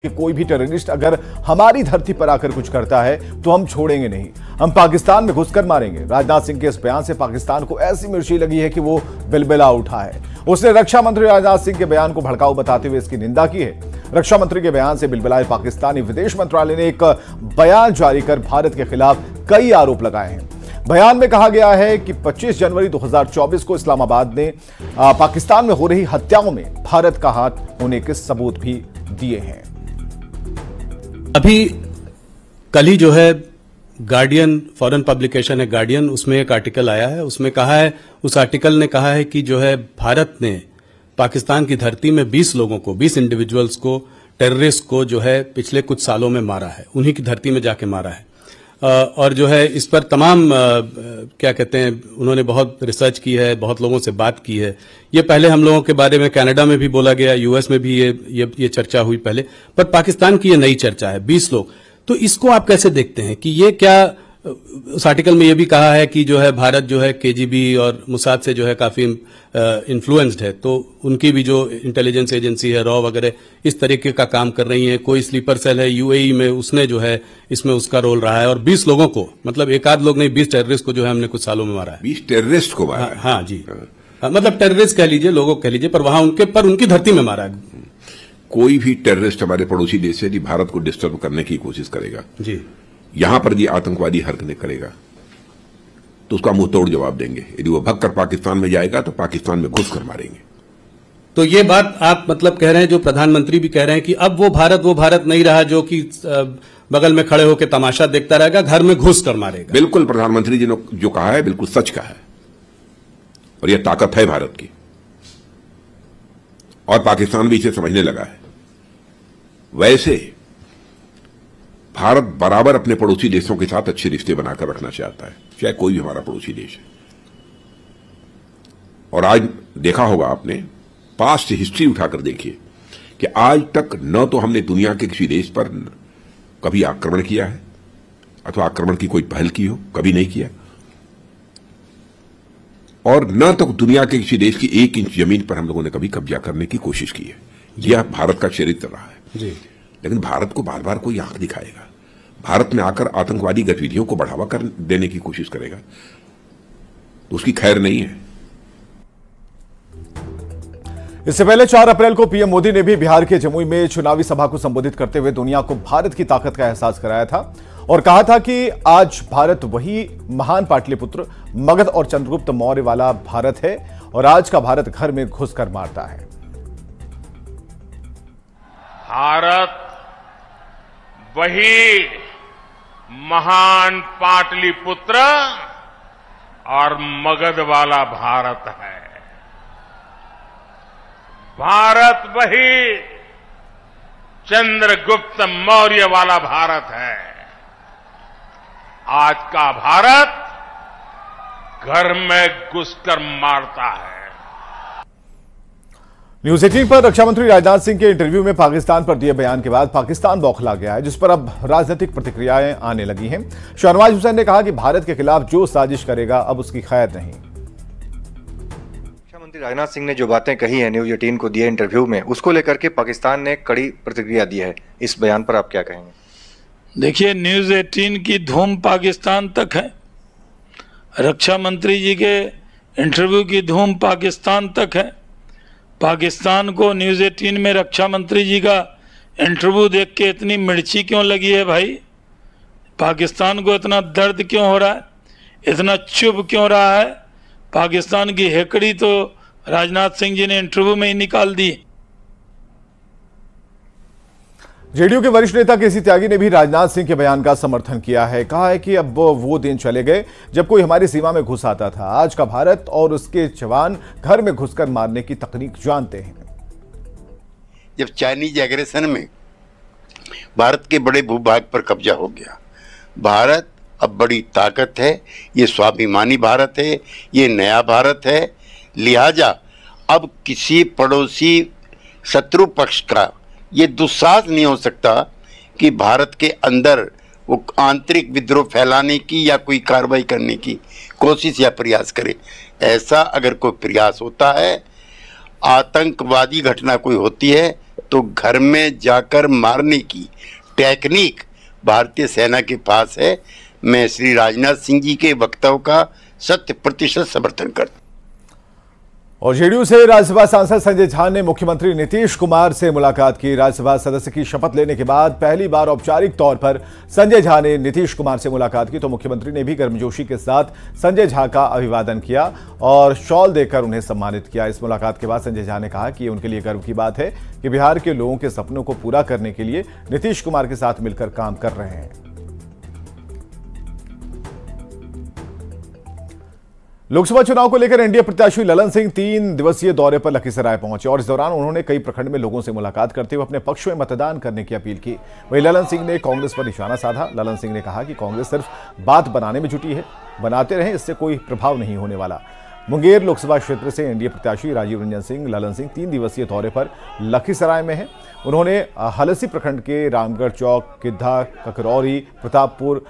कि कोई भी टेररिस्ट अगर हमारी धरती पर आकर कुछ करता है तो हम छोड़ेंगे नहीं, हम पाकिस्तान में घुसकर मारेंगे। राजनाथ सिंह के इस बयान से पाकिस्तान को ऐसी मिर्ची लगी है कि वो बिलबिला उठा है। उसने रक्षा मंत्री राजनाथ सिंह के बयान को भड़काऊ बताते हुए इसकी निंदा की है। रक्षा मंत्री के बयान से बिलबिलाए पाकिस्तानी विदेश मंत्रालय ने एक बयान जारी कर भारत के खिलाफ कई आरोप लगाए हैं। बयान में कहा गया है कि 25 जनवरी 2024 को इस्लामाबाद ने पाकिस्तान में हो रही हत्याओं में भारत का हाथ होने के सबूत भी दिए हैं। अभी कल ही जो है गार्डियन, फॉरेन पब्लिकेशन है गार्डियन, उसमें एक आर्टिकल आया है। उसमें कहा है, उस आर्टिकल ने कहा है कि जो है भारत ने पाकिस्तान की धरती में 20 लोगों को, 20 इंडिविजुअल्स को, टेररिस्ट को जो है पिछले कुछ सालों में मारा है, उन्हीं की धरती में जाके मारा है। और जो है इस पर तमाम क्या कहते हैं, उन्होंने बहुत रिसर्च की है, बहुत लोगों से बात की है। ये पहले हम लोगों के बारे में कनाडा में भी बोला गया, यूएस में भी ये चर्चा हुई पहले, पर पाकिस्तान की ये नई चर्चा है, 20 लोग। तो इसको आप कैसे देखते हैं कि ये क्या, उस आर्टिकल में ये भी कहा है कि जो है भारत जो है केजीबी और मुसाद से जो है काफी इन्फ्लुएंस्ड है, तो उनकी भी जो इंटेलिजेंस एजेंसी है, रॉ वगैरह, इस तरीके का काम कर रही है। कोई स्लीपर सेल है यूएई में, उसने जो है इसमें उसका रोल रहा है। और 20 लोगों को, मतलब एक आध लोग नहीं, 20 टेररिस्ट को जो है हमने कुछ सालों में मारा है। 20 टेररिस्ट को मारा है? हाँ जी, मतलब टेररिस्ट कह लीजिए, लोगों कह लीजिए, पर वहां उनकी धरती में मारा है। कोई भी टेररिस्ट हमारे पड़ोसी देश से भारत को डिस्टर्ब करने की कोशिश करेगा जी, यहां पर ये आतंकवादी हरकतें करेगा तो उसका मुंह तोड़ जवाब देंगे। यदि वो भगकर पाकिस्तान में जाएगा तो पाकिस्तान में घुसकर मारेंगे। तो ये बात आप मतलब कह रहे हैं, जो प्रधानमंत्री भी कह रहे हैं कि अब वो भारत नहीं रहा जो कि बगल में खड़े होकर तमाशा देखता रहेगा, घर में घुस कर मारेगा। बिल्कुल, प्रधानमंत्री जी ने जो कहा है बिल्कुल सच कहा है, और यह ताकत है भारत की, और पाकिस्तान भी इसे समझने लगा है। वैसे भारत बराबर अपने पड़ोसी देशों के साथ अच्छे रिश्ते बनाकर रखना चाहता है, चाहे कोई भी हमारा पड़ोसी देश है। और आज देखा होगा आपने, पास्ट हिस्ट्री उठाकर देखिए कि आज तक न तो हमने दुनिया के किसी देश पर कभी आक्रमण किया है अथवा आक्रमण की कोई पहल की हो, कभी नहीं किया, और न तो दुनिया के किसी देश की 1 इंच जमीन पर हम लोगों ने कभी कब्जा करने की कोशिश की है। यह भारत का चरित्र रहा है जी। लेकिन भारत को बार बार कोई आंख दिखाएगा, भारत में आकर आतंकवादी गतिविधियों को बढ़ावा कर देने की कोशिश करेगा, तो उसकी खैर नहीं है। इससे पहले 4 अप्रैल को पीएम मोदी ने भी बिहार के जमुई में चुनावी सभा को संबोधित करते हुए दुनिया को भारत की ताकत का एहसास कराया था और कहा था कि आज भारत वही महान पाटलिपुत्र, मगध और चंद्रगुप्त मौर्य वाला भारत है और आज का भारत घर में घुसकर मारता है। भारत वही महान पाटलिपुत्र और मगध वाला भारत है। भारत वही चंद्रगुप्त मौर्य वाला भारत है। आज का भारत घर में घुसकर मारता है। न्यूज 18 पर रक्षा मंत्री राजनाथ सिंह के इंटरव्यू में पाकिस्तान पर दिए बयान के बाद पाकिस्तान बौखला गया है, जिस पर अब राजनीतिक प्रतिक्रियाएं आने लगी हैं। शहनवाज हुसैन ने कहा कि भारत के खिलाफ जो साजिश करेगा अब उसकी खैर नहीं। रक्षा मंत्री राजनाथ सिंह ने जो बातें कही हैं न्यूज 18 को दिए इंटरव्यू में, उसको लेकर के पाकिस्तान ने कड़ी प्रतिक्रिया दी है। इस बयान पर आप क्या कहेंगे? देखिए, न्यूज 18 की धूम पाकिस्तान तक है, रक्षा मंत्री जी के इंटरव्यू की धूम पाकिस्तान तक है। पाकिस्तान को न्यूज 18 में रक्षा मंत्री जी का इंटरव्यू देख के इतनी मिर्ची क्यों लगी है भाई? पाकिस्तान को इतना दर्द क्यों हो रहा है, इतना चुभ क्यों रहा है? पाकिस्तान की हेकड़ी तो राजनाथ सिंह जी ने इंटरव्यू में ही निकाल दी। जेडीयू के वरिष्ठ नेता केसी त्यागी ने भी राजनाथ सिंह के बयान का समर्थन किया है। कहा है कि अब वो दिन चले गए जब कोई हमारी सीमा में घुस आता था। आज का भारत और उसके जवान घर में घुसकर मारने की तकनीक जानते हैं। जब चाइनीज एग्रेशन में भारत के बड़े भूभाग पर कब्जा हो गया, भारत अब बड़ी ताकत है, ये स्वाभिमानी भारत है, ये नया भारत है। लिहाजा अब किसी पड़ोसी शत्रु पक्ष का ये दुस्साहस नहीं हो सकता कि भारत के अंदर वो आंतरिक विद्रोह फैलाने की या कोई कार्रवाई करने की कोशिश या प्रयास करे। ऐसा अगर कोई प्रयास होता है, आतंकवादी घटना कोई होती है, तो घर में जाकर मारने की टेक्निक भारतीय सेना के पास है। मैं श्री राजनाथ सिंह जी के वक्तव्य का 100% समर्थन करता हूं। और जेडीयू से राज्यसभा सांसद संजय झा ने मुख्यमंत्री नीतीश कुमार से मुलाकात की। राज्यसभा सदस्य की शपथ लेने के बाद पहली बार औपचारिक तौर पर संजय झा ने नीतीश कुमार से मुलाकात की तो मुख्यमंत्री ने भी गर्मजोशी के साथ संजय झा का अभिवादन किया और शॉल देकर उन्हें सम्मानित किया। इस मुलाकात के बाद संजय झा ने कहा कि ये उनके लिए गर्व की बात है कि बिहार के लोगों के सपनों को पूरा करने के लिए नीतीश कुमार के साथ मिलकर काम कर रहे हैं। लोकसभा चुनाव को लेकर एनडीए प्रत्याशी ललन सिंह 3 दिवसीय दौरे पर लखीसराय पहुंचे और इस दौरान उन्होंने कई प्रखंड में लोगों से मुलाकात करते हुए अपने पक्ष में मतदान करने की अपील की। वहीं ललन सिंह ने कांग्रेस पर निशाना साधा। ललन सिंह ने कहा कि कांग्रेस सिर्फ बात बनाने में जुटी है, बनाते रहें, इससे कोई प्रभाव नहीं होने वाला। मुंगेर लोकसभा क्षेत्र से एनडीए प्रत्याशी राजीव रंजन सिंह ललन सिंह 3 दिवसीय दौरे पर लखीसराय में हैं। उन्होंने हलसी प्रखंड के रामगढ़ चौक, किद्धा, ककरौरी, प्रतापपुर,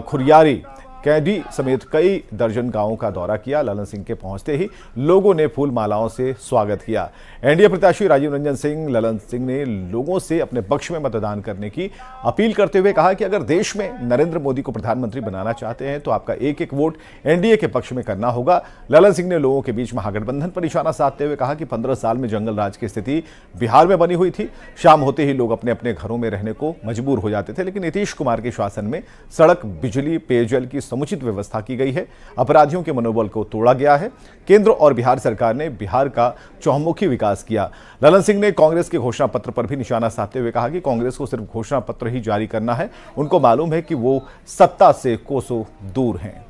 खुरियारी, कैदी समेत कई दर्जन गांवों का दौरा किया। ललन सिंह के पहुंचते ही लोगों ने फूल मालाओं से स्वागत किया। एनडीए प्रत्याशी राजीव रंजन सिंह ललन सिंह ने लोगों से अपने पक्ष में मतदान करने की अपील करते हुए कहा कि अगर देश में नरेंद्र मोदी को प्रधानमंत्री बनाना चाहते हैं तो आपका एक एक वोट एनडीए के पक्ष में करना होगा। ललन सिंह ने लोगों के बीच महागठबंधन पर निशाना साधते हुए कहा कि 15 साल में जंगल राज की स्थिति बिहार में बनी हुई थी। शाम होते ही लोग अपने अपने घरों में रहने को मजबूर हो जाते थे, लेकिन नीतीश कुमार के शासन में सड़क, बिजली, पेयजल की समुचित व्यवस्था की गई है। अपराधियों के मनोबल को तोड़ा गया है। केंद्र और बिहार सरकार ने बिहार का चहुमुखी विकास किया। ललन सिंह ने कांग्रेस के घोषणा पत्र पर भी निशाना साधते हुए कहा कि कांग्रेस को सिर्फ घोषणा पत्र ही जारी करना है। उनको मालूम है कि वो सत्ता से कोसों दूर हैं।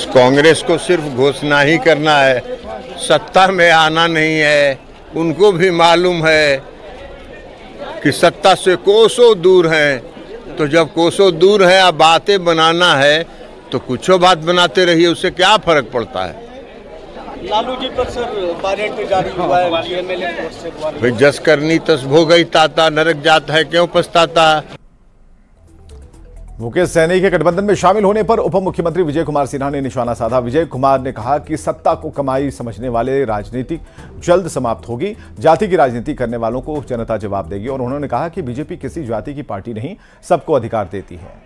कांग्रेस को सिर्फ घोषणा ही करना है, सत्ता में आना नहीं है। उनको भी मालूम है कि सत्ता से कोसों दूर हैं। तो जब कोसों दूर है, अब बातें बनाना है तो कुछ बात बनाते रहिए, उससे क्या फर्क पड़ता है। लालू जी पर सर वारंट जारी हुआ है एमएलए से। भाई जस करनी तस भोगई ताता, नरक जाता है क्यों पछताता। मुकेश सहनी के गठबंधन में शामिल होने पर उप मुख्यमंत्री विजय कुमार सिन्हा ने निशाना साधा। विजय कुमार ने कहा कि सत्ता को कमाई समझने वाले राजनीति जल्द समाप्त होगी। जाति की राजनीति करने वालों को जनता जवाब देगी और उन्होंने कहा कि बीजेपी किसी जाति की पार्टी नहीं, सबको अधिकार देती है।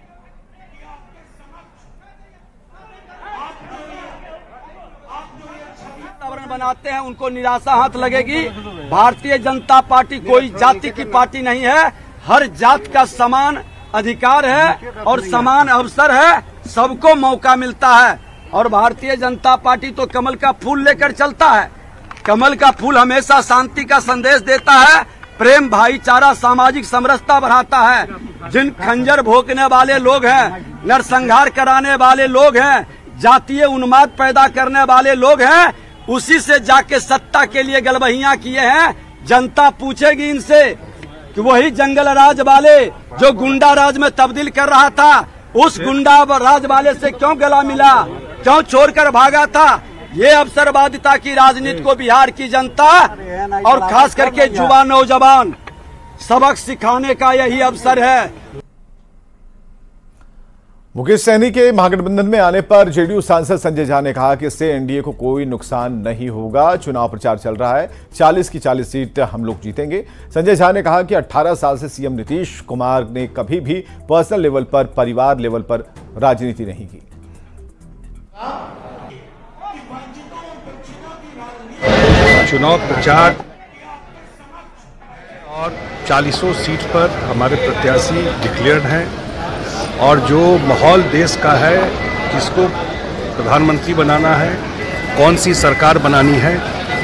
बनाते हैं उनको निराशा हाथ लगेगी। भारतीय जनता पार्टी कोई जाति की पार्टी नहीं है, हर जात का समान अधिकार है और समान अवसर है, सबको मौका मिलता है। और भारतीय जनता पार्टी तो कमल का फूल लेकर चलता है। कमल का फूल हमेशा शांति का संदेश देता है, प्रेम, भाईचारा, सामाजिक समरसता बढ़ाता है। जिन खंजर भोंकने वाले लोग हैं, नरसंहार कराने वाले लोग हैं, जातीय उन्माद पैदा करने वाले लोग हैं, उसी से जाके सत्ता के लिए गलबहियां किए हैं। जनता पूछेगी इनसे कि वही जंगल राज वाले जो गुंडा राज में तब्दील कर रहा था, उस गुंडा राज वाले से क्यों गला मिला, क्यों छोड़कर भागा था। ये अवसरवादिता की राजनीति को बिहार की जनता और खास करके युवा नौजवान सबक सिखाने का यही अवसर है। मुकेश सहनी के महागठबंधन में आने पर जेडीयू सांसद संजय झा ने कहा कि इससे एनडीए को कोई नुकसान नहीं होगा। चुनाव प्रचार चल रहा है, 40 की 40 सीट हम लोग जीतेंगे। संजय झा ने कहा कि 18 साल से सीएम नीतीश कुमार ने कभी भी पर्सनल लेवल पर, परिवार लेवल पर राजनीति नहीं की। चुनाव प्रचार और 40 सीट पर हमारे प्रत्याशी डिक्लेयर्ड हैं और जो माहौल देश का है, जिसको प्रधानमंत्री बनाना है, कौन सी सरकार बनानी है,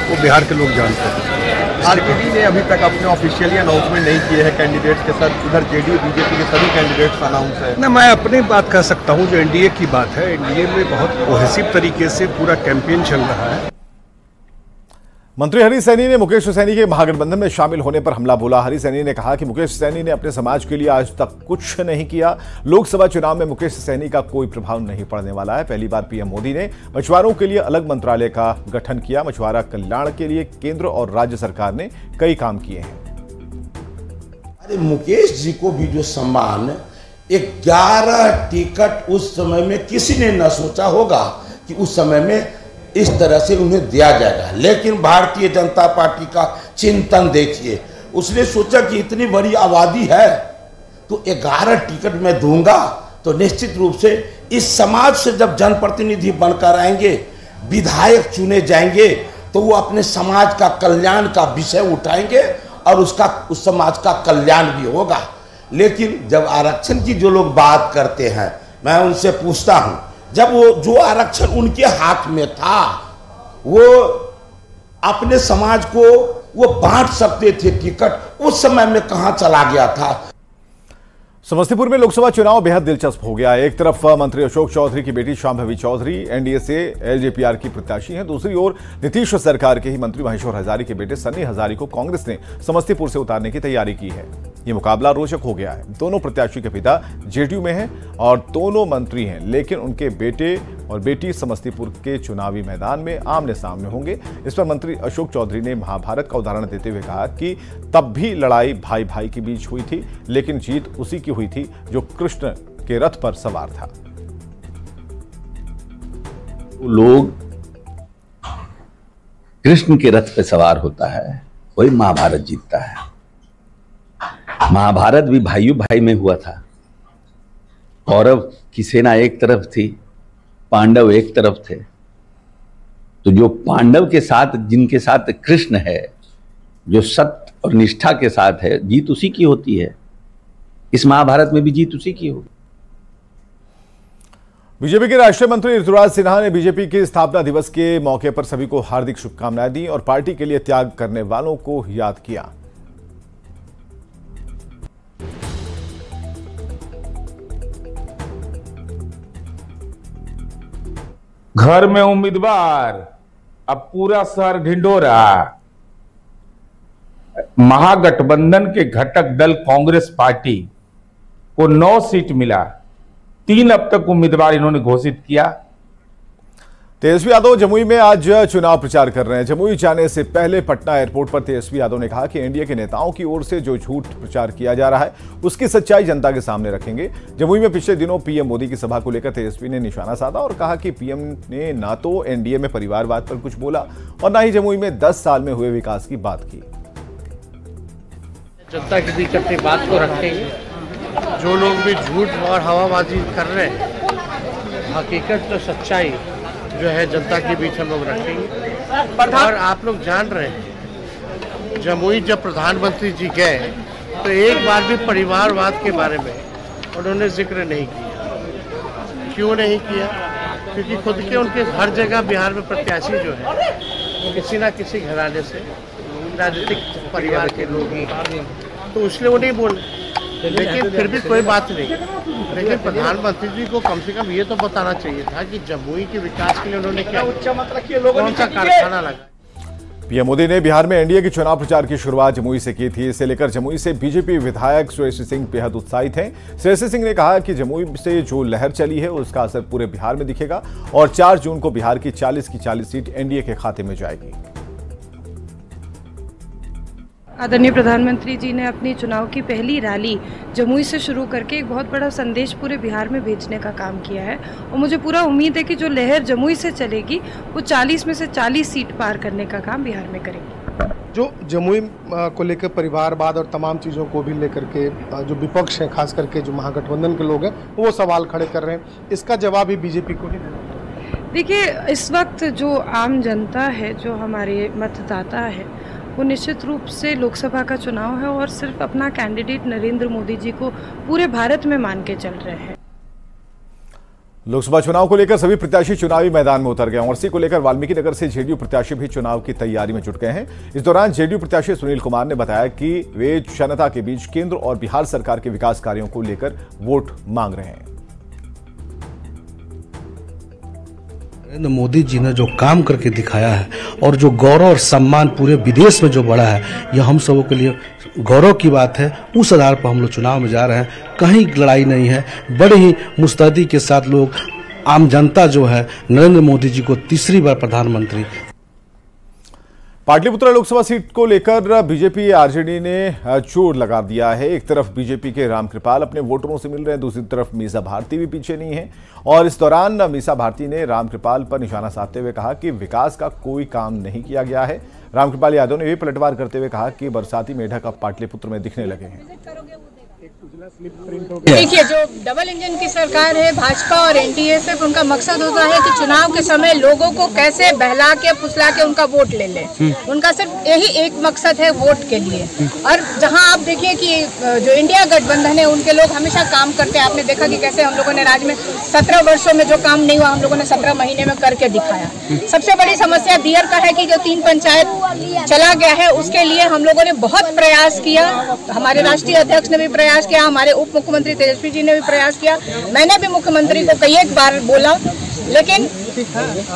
वो बिहार के लोग जानते हैं। आरजेडी ने अभी तक अपने ऑफिशियली अनाउंसमेंट नहीं किए हैं कैंडिडेट्स के साथ। उधर जेडीयू बीजेपी के सभी कैंडिडेट्स अनाउंस है ना। मैं अपनी बात कर सकता हूँ, जो एनडीए की बात है, एनडीए में बहुत कोहेसिव तरीके से पूरा कैंपेन चल रहा है। मंत्री हरी सैनी ने मुकेश सहनी के महागठबंधन में शामिल होने पर हमला बोला। हरी सैनी ने कहा कि मुकेश सहनी ने अपने समाज के लिए आज तक कुछ नहीं किया। लोकसभा चुनाव में मुकेश सहनी का कोई प्रभाव नहीं पड़ने वाला है। पहली बार पीएम मोदी ने मछुआरों के लिए अलग मंत्रालय का गठन किया। मछुआरा कल्याण के लिए केंद्र और राज्य सरकार ने कई काम किए हैं। अरे मुकेश जी को भी जो सम्मान, 11 टिकट उस समय में किसी ने न सोचा होगा कि उस समय में इस तरह से उन्हें दिया जाएगा। लेकिन भारतीय जनता पार्टी का चिंतन देखिए, उसने सोचा कि इतनी बड़ी आबादी है तो 11 टिकट मैं दूंगा तो निश्चित रूप से इस समाज से जब जनप्रतिनिधि बनकर आएंगे, विधायक चुने जाएंगे, तो वो अपने समाज का कल्याण का विषय उठाएंगे और उस समाज का कल्याण भी होगा। लेकिन जब आरक्षण की जो लोग बात करते हैं, मैं उनसे पूछता हूं, जब वो जो आरक्षण उनके हाथ में था, वो अपने समाज को वो बांट सकते थे टिकट, उस समय में कहां चला गया था। समस्तीपुर में लोकसभा चुनाव बेहद दिलचस्प हो गया है। एक तरफ मंत्री अशोक चौधरी की बेटी शांभवी चौधरी एनडीए से एलजेपीआर की प्रत्याशी हैं, दूसरी ओर नीतीश सरकार के ही मंत्री महेश्वर हजारी के बेटे सन्नी हजारी को कांग्रेस ने समस्तीपुर से उतारने की तैयारी की है। ये मुकाबला रोचक हो गया है। दोनों प्रत्याशी के पिता जेडीयू में हैं और दोनों मंत्री हैं, लेकिन उनके बेटे और बेटी समस्तीपुर के चुनावी मैदान में आमने सामने होंगे। इस पर मंत्री अशोक चौधरी ने महाभारत का उदाहरण देते हुए कहा कि तब भी लड़ाई भाई भाई के बीच हुई थी, लेकिन जीत उसी की हुई थी जो कृष्ण के रथ पर सवार था। लोग कृष्ण के रथ पर सवार होता है, वही महाभारत जीतता है। महाभारत भी भाइयों भाई में हुआ था। कौरव की सेना एक तरफ थी, पांडव एक तरफ थे। तो जो पांडव के साथ, जिनके साथ कृष्ण है, जो सत्य और निष्ठा के साथ है, जीत उसी की होती है। इस महाभारत में भी जीत उसी की होगी। बीजेपी के राष्ट्रीय मंत्री ऋतुराज सिन्हा ने बीजेपी के स्थापना दिवस के मौके पर सभी को हार्दिक शुभकामनाएं दी और पार्टी के लिए त्याग करने वालों को याद किया। घर में उम्मीदवार, अब पूरा शहर ढिंढोरा। महागठबंधन के घटक दल कांग्रेस पार्टी को 9 सीट मिला, 3 अब तक उम्मीदवार इन्होंने घोषित किया। तेजस्वी यादव जमुई में आज चुनाव प्रचार कर रहे हैं। जमुई जाने से पहले पटना एयरपोर्ट पर तेजस्वी यादव ने कहा कि एनडीए के नेताओं की ओर से जो झूठ प्रचार किया जा रहा है, उसकी सच्चाई जनता के सामने रखेंगे। जमुई में पिछले दिनों पीएम मोदी की सभा को लेकर तेजस्वी ने निशाना साधा और कहा कि पीएम ने ना तो एनडीए में परिवारवाद पर कुछ बोला और ना ही जमुई में 10 साल में हुए विकास की बात की। जनता के बीच अपनी बात को रखेंगे। जो लोग भी झूठ और हवाबाजी कर रहे हैं, हकीकत तो सच्चाई जो है जनता के बीच हम लोग रखेंगे। और आप लोग जान रहे हैं, जमुई जब प्रधानमंत्री जी गए तो एक बार भी परिवारवाद के बारे में उन्होंने जिक्र नहीं किया। क्यों नहीं किया? क्योंकि खुद के उनके हर जगह बिहार में प्रत्याशी जो है किसी ना किसी घराने से, राजनीतिक परिवार के लोग ही, तो इसलिए वो नहीं बोले। लेकिन फिर भी कोई बात नहीं। लेकिन प्रधानमंत्री जी को कम से कम ये तो बताना चाहिए था कि जमुई के विकास के लिए उन्होंने क्या कौन सा कारखाना लगा। पीएम मोदी ने बिहार में एनडीए के चुनाव प्रचार की शुरुआत जमुई से की थी। इसे लेकर जमुई से बीजेपी विधायक श्रेयसी सिंह बेहद उत्साहित हैं। श्रेयसी सिंह ने कहा कि जमुई से जो लहर चली है उसका असर पूरे बिहार में दिखेगा और 4 जून को बिहार की 40 की 40 सीट एनडीए के खाते में जाएगी। आदरणीय प्रधानमंत्री जी ने अपनी चुनाव की पहली रैली जमुई से शुरू करके एक बहुत बड़ा संदेश पूरे बिहार में भेजने का काम किया है और मुझे पूरा उम्मीद है कि जो लहर जमुई से चलेगी वो 40 में से 40 सीट पार करने का काम बिहार में करेगी। जो जमुई को लेकर परिवारवाद और तमाम चीज़ों को भी लेकर के जो विपक्ष है, खास करके जो महागठबंधन के लोग हैं, वो सवाल खड़े कर रहे हैं, इसका जवाब भी बीजेपी को ही देना। देखिए, इस वक्त जो आम जनता है, जो हमारे मतदाता है, वो निश्चित रूप से लोकसभा का चुनाव है और सिर्फ अपना कैंडिडेट नरेंद्र मोदी जी को पूरे भारत में मान के चल रहे हैं। लोकसभा चुनाव को लेकर सभी प्रत्याशी चुनावी मैदान में उतर गए हैं और इसी को लेकर वाल्मीकि नगर से जेडीयू प्रत्याशी भी चुनाव की तैयारी में जुट गए हैं। इस दौरान जेडीयू प्रत्याशी सुनील कुमार ने बताया कि वे जनता के बीच केंद्र और बिहार सरकार के विकास कार्यों को लेकर वोट मांग रहे हैं। नरेंद्र मोदी जी ने जो काम करके दिखाया है और जो गौरव और सम्मान पूरे विदेश में जो बढ़ा है, यह हम सबों के लिए गौरव की बात है। उस आधार पर हम लोग चुनाव में जा रहे हैं। कहीं लड़ाई नहीं है, बड़े ही मुस्तैदी के साथ लोग, आम जनता जो है, नरेंद्र मोदी जी को तीसरी बार प्रधानमंत्री। पाटलिपुत्र लोकसभा सीट को लेकर बीजेपी आरजेडी ने जोर लगा दिया है। एक तरफ बीजेपी के रामकृपाल अपने वोटरों से मिल रहे हैं, दूसरी तरफ मीसा भारती भी पीछे नहीं है। और इस दौरान मीसा भारती ने रामकृपाल पर निशाना साधते हुए कहा कि विकास का कोई काम नहीं किया गया है। रामकृपाल यादव ने भी पलटवार करते हुए कहा कि बरसाती मेढक अब पाटलिपुत्र में दिखने लगे हैं। देखिए, जो डबल इंजन की सरकार है भाजपा और एनडीए, सिर्फ उनका मकसद होता है कि चुनाव के समय लोगों को कैसे बहला के फुसला के उनका वोट ले ले। उनका सिर्फ यही एक मकसद है, वोट के लिए। और जहां आप देखिए कि जो इंडिया गठबंधन है उनके लोग हमेशा काम करते हैं। आपने देखा कि कैसे हम लोगों ने राज्य में 17 वर्षों में जो काम नहीं हुआ हम लोगों ने 17 महीने में करके दिखाया। सबसे बड़ी समस्या दियर का है कि जो 3 पंचायत चला गया है उसके लिए हम लोगों ने बहुत प्रयास किया। हमारे राष्ट्रीय अध्यक्ष ने भी प्रयास किया, हमारे उप मुख्यमंत्री तेजस्वी जी ने भी प्रयास किया, मैंने भी मुख्यमंत्री को कई एक बार बोला, लेकिन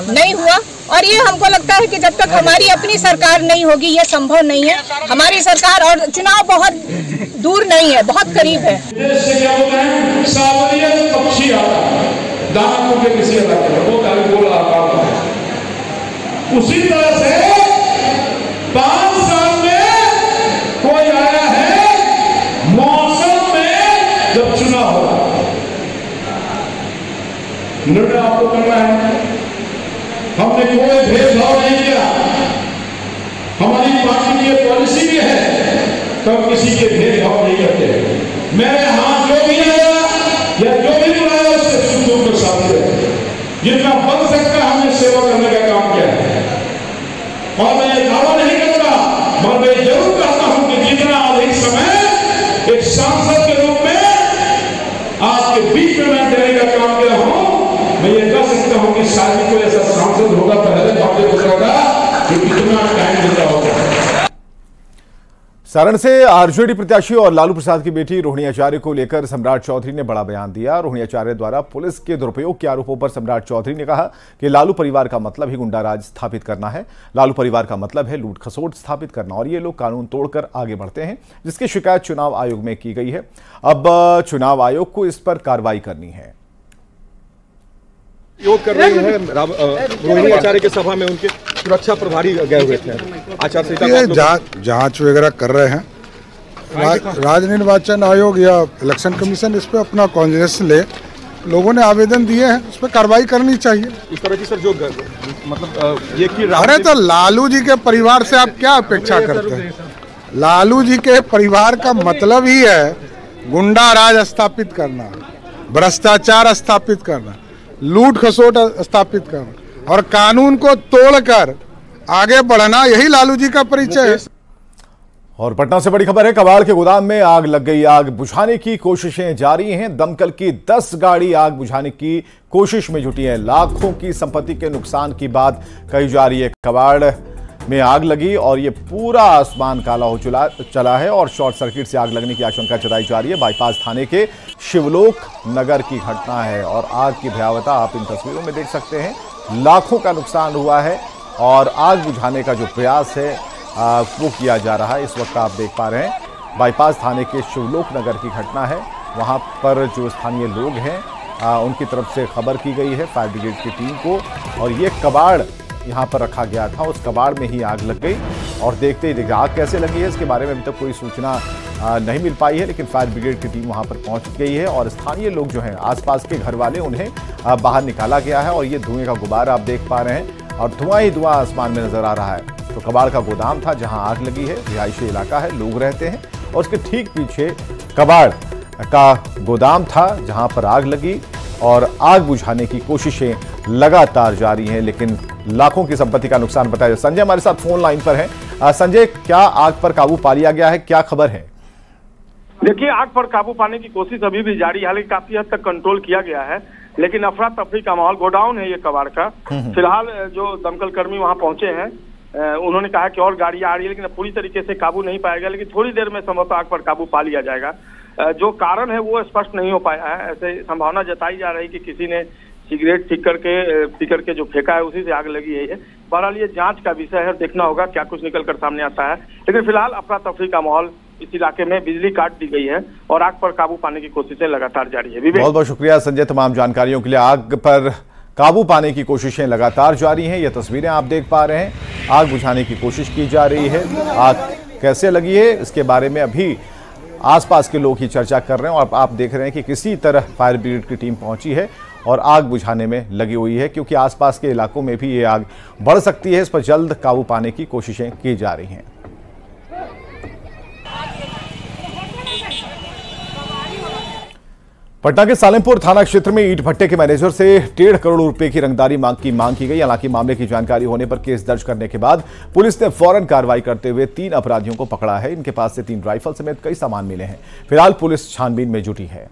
नहीं हुआ। और ये हमको लगता है कि जब तक हमारी अपनी सरकार नहीं होगी ये संभव नहीं है। हमारी सरकार और चुनाव बहुत दूर नहीं है, बहुत करीब है। उसी तरह से 5 साल में कोई आया है मौसम में जब चुनाव होगा, निर्णय आपको करना है। हमने कोई भेदभाव नहीं किया, हमारी पार्टी की पॉलिसी भी है तो हम किसी के भेदभाव नहीं करते। मेरे हाथ जो भी आया या जो भी बुलाया उससे सुख दुख के साथ रहे। जितना बन सकता हमने सेवा करने का काम किया है। और मैं ये दावा नहीं करता, मगर मैं जरूर कहता हूं कि जितना अधिक समय एक सांसद के रूप में आपके बीच में मैं देने का काम किया हूं, मैं ये कह सकता हूं कि शायद कोई ऐसा सांसद होगा पहले पाटलिपुत्र का जो कितना टाइम देता होगा। सारण से आरजेडी प्रत्याशी और लालू प्रसाद की बेटी रोहिणी आचार्य को लेकर सम्राट चौधरी ने बड़ा बयान दिया। रोहिणी आचार्य द्वारा पुलिस के दुरुपयोग के आरोपों पर सम्राट चौधरी ने कहा कि लालू परिवार का मतलब ही गुंडा राज स्थापित करना है। लालू परिवार का मतलब है लूट खसोट स्थापित करना और ये लोग कानून तोड़कर आगे बढ़ते हैं, जिसकी शिकायत चुनाव आयोग में की गई है। अब चुनाव आयोग को इस पर कार्रवाई करनी है। योग कर रहे हैं रोहिणी आचार्य की सभा में उनके सुरक्षा प्रभारी गए हुए थे, आचार संहिता जांच वगैरह कर रहे हैं। राज्य निर्वाचन आयोग या इलेक्शन कमीशन इस पे अपना कॉन्जियस ले, लोगों ने आवेदन दिए हैं, उस पर कार्रवाई करनी चाहिए। इस तरह की सर जो मतलब ये कि अरे तो लालू जी के परिवार से आप क्या अपेक्षा करते हैं? लालू जी के परिवार का मतलब ही है गुंडा राज स्थापित करना, भ्रष्टाचार स्थापित करना, लूट खसोट स्थापित करना और कानून को तोड़कर आगे बढ़ना, यही लालू जी का परिचय है। और पटना से बड़ी खबर है, कबाड़ के गोदाम में आग लग गई। आग बुझाने की कोशिशें जारी हैं। दमकल की 10 गाड़ी आग बुझाने की कोशिश में जुटी है। लाखों की संपत्ति के नुकसान की बात कही जा रही है। कबाड़ में आग लगी और ये पूरा आसमान काला हो चला है और शॉर्ट सर्किट से आग लगने की आशंका जताई जा रही है। बाईपास थाने के शिवलोक नगर की घटना है और आग की भयावहता आप इन तस्वीरों में देख सकते हैं। लाखों का नुकसान हुआ है और आग बुझाने का जो प्रयास है वो किया जा रहा है। इस वक्त आप देख पा रहे हैं बाईपास थाने के शिवलोक नगर की घटना है। वहां पर जो स्थानीय लोग हैं उनकी तरफ से खबर की गई है फायर ब्रिगेड की टीम को और ये कबाड़ यहाँ पर रखा गया था, उस कबाड़ में ही आग लग गई। और देखते ही देखते आग कैसे लगी है इसके बारे में अभी तक कोई सूचना नहीं मिल पाई है, लेकिन फायर ब्रिगेड की टीम वहाँ पर पहुँच गई है और स्थानीय लोग जो हैं आसपास के घर वाले उन्हें बाहर निकाला गया है और ये धुएं का गुब्बार आप देख पा रहे हैं और धुआं ही धुआं आसमान में नजर आ रहा है। तो कबाड़ का गोदाम था जहाँ आग लगी है, रिहायशी इलाका है, लोग रहते हैं और उसके ठीक पीछे कबाड़ का गोदाम था जहाँ पर आग लगी और आग बुझाने की कोशिशें लगातार जारी हैं, लेकिन लाखों की संपत्ति का नुकसान बताया। संजय हमारे साथ फोन लाइन पर है। संजय, क्या आग पर काबू पा लिया गया है, क्या खबर है? देखिए, आग पर काबू पाने की कोशिश अभी भी जारी है, हालांकि काफी हद तक कंट्रोल किया गया है, लेकिन अफरा तफरी का माहौल। गोडाउन है ये कबाड़ का। फिलहाल जो दमकल कर्मी वहां पहुंचे हैं उन्होंने कहा कि और गाड़ियां आ रही है, लेकिन पूरी तरीके से काबू नहीं पाया गया, लेकिन थोड़ी देर में संभवतः आग पर काबू पा लिया जाएगा। जो कारण है वो स्पष्ट नहीं हो पाया है। ऐसे संभावना जताई जा रही कि किसी ने सिगरेट पी करके जो फेंका है उसी से आग लगी है। बहरहाल ये जांच का विषय है, देखना होगा क्या कुछ निकल कर सामने आता है, लेकिन फिलहाल अफरा तफरी का माहौल इस इलाके में। बिजली काट दी गई है और आग पर काबू पाने की कोशिशें लगातार जारी है। बहुत बहुत शुक्रिया संजय तमाम जानकारियों के लिए। आग पर काबू पाने की कोशिशें लगातार जारी हैं। ये तस्वीरें आप देख पा रहे हैं। आग बुझाने की कोशिश की जा रही है। आग कैसे लगी है इसके बारे में अभी आसपास के लोग ही चर्चा कर रहे हैं और आप देख रहे हैं कि किसी तरह फायर ब्रिगेड की टीम पहुंची है और आग बुझाने में लगी हुई है, क्योंकि आसपास के इलाकों में भी ये आग बढ़ सकती है। इस पर जल्द काबू पाने की कोशिशें की जा रही हैं। पटना के सालेमपुर थाना क्षेत्र में ईंट भट्टे के मैनेजर से 1.5 करोड़ रुपए की रंगदारी मांग की गई। हालांकि मामले की जानकारी होने पर केस दर्ज करने के बाद पुलिस ने फौरन कार्रवाई करते हुए 3 अपराधियों को पकड़ा है। इनके पास से 3 राइफल समेत कई सामान मिले हैं। फिलहाल पुलिस छानबीन में जुटी है।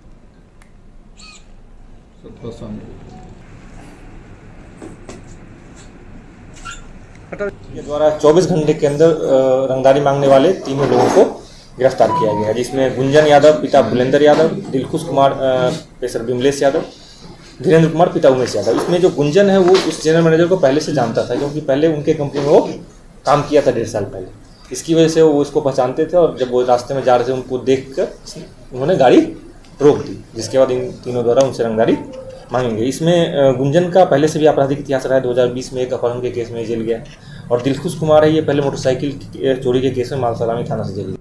के द्वारा 24 घंटे के अंदर रंगदारी मांगने वाले 3 लोगों को गिरफ्तार किया गया है, जिसमें गुंजन यादव पिता बुलेंदर यादव, दिलखुश कुमार पेसर विमलेश यादव, धीरेन्द्र कुमार पिता उमेश यादव। इसमें जो गुंजन है वो उस जनरल मैनेजर को पहले से जानता था, क्योंकि पहले उनके कंपनी में वो काम किया था 1.5 साल पहले। इसकी वजह से वो उसको पहचानते थे और जब वो रास्ते में जा रहे थे उनको देख कर उन्होंने गाड़ी रोक दी, जिसके बाद इन तीनों द्वारा उनसे रंगदारी मांगी गई। इसमें गुंजन का पहले से भी आपराधिक इतिहास रहा है। 2020 में एक अपहरण के केस में जेल गया और दिलखुश कुमार है, ये पहले मोटरसाइकिल चोरी के केस में मालसलामी थाना से जेल गया।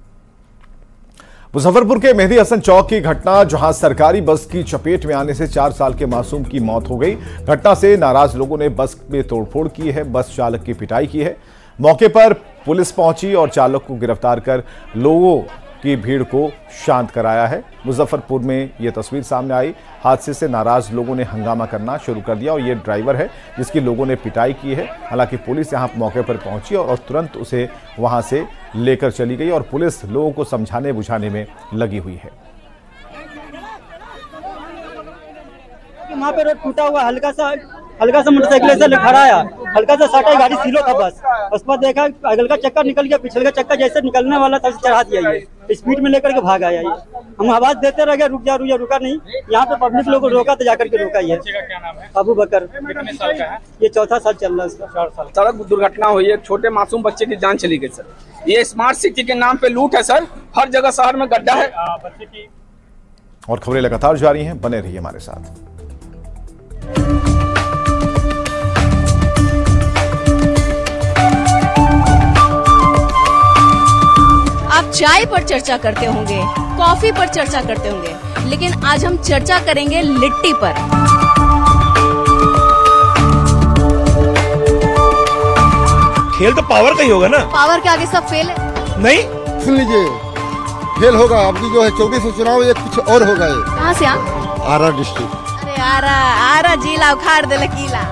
मुजफ्फरपुर के मेहदी हसन चौक की घटना, जहां सरकारी बस की चपेट में आने से 4 साल के मासूम की मौत हो गई। घटना से नाराज लोगों ने बस में तोड़फोड़ की है, बस चालक की पिटाई की है। मौके पर पुलिस पहुंची और चालक को गिरफ्तार कर लोगों की भीड़ को शांत कराया है। मुजफ्फरपुर में यह तस्वीर सामने आई। हादसे से नाराज लोगों ने हंगामा करना शुरू कर दिया और ये ड्राइवर है जिसकी लोगों ने पिटाई की है। हालांकि पुलिस यहां मौके पर पहुंची और तुरंत उसे वहां से लेकर चली गई और पुलिस लोगों को समझाने बुझाने में लगी हुई है। वहाँ पे रोड टूटा हुआ, हल्का सा मोटरसाइकिल से खड़ा है, हल्का सा सटा गाड़ी सीलो था बस। उस पर देखा अगल का चक्कर निकल गया, पिछले का चक्कर जैसे निकलने वाला था चढ़ा दिया, ये स्पीड में लेकर के भाग आया। ये हम आवाज देते रह गए, रुक जा, रुका नहीं। यहाँ पे पब्लिक लोग को रोका तो जाकर के रोका। ये अबू बकर, कितने साल का है? ये 4था साल चल रहा है इसका। 4 साल। सड़क दुर्घटना हुई है, छोटे मासूम बच्चे की जान चली गई सर। ये स्मार्ट सिटी के नाम पे लूट है सर, हर जगह शहर में गड्ढा है। और खबरें लगातार जारी हैं, बने रहिए हमारे साथ। आप चाय पर चर्चा करते होंगे, कॉफी पर चर्चा करते होंगे, लेकिन आज हम चर्चा करेंगे लिट्टी पर। खेल तो पावर का ही होगा ना। पावर के आगे सब फेल है। नहीं, सुन लीजिए, फेल होगा। आपकी जो है 24 चुनाव, ये कुछ और होगा। कहाँ से आप? आरा डिस्ट्रिक्ट। अरे आरा जिला उखाड़ दे लकीला।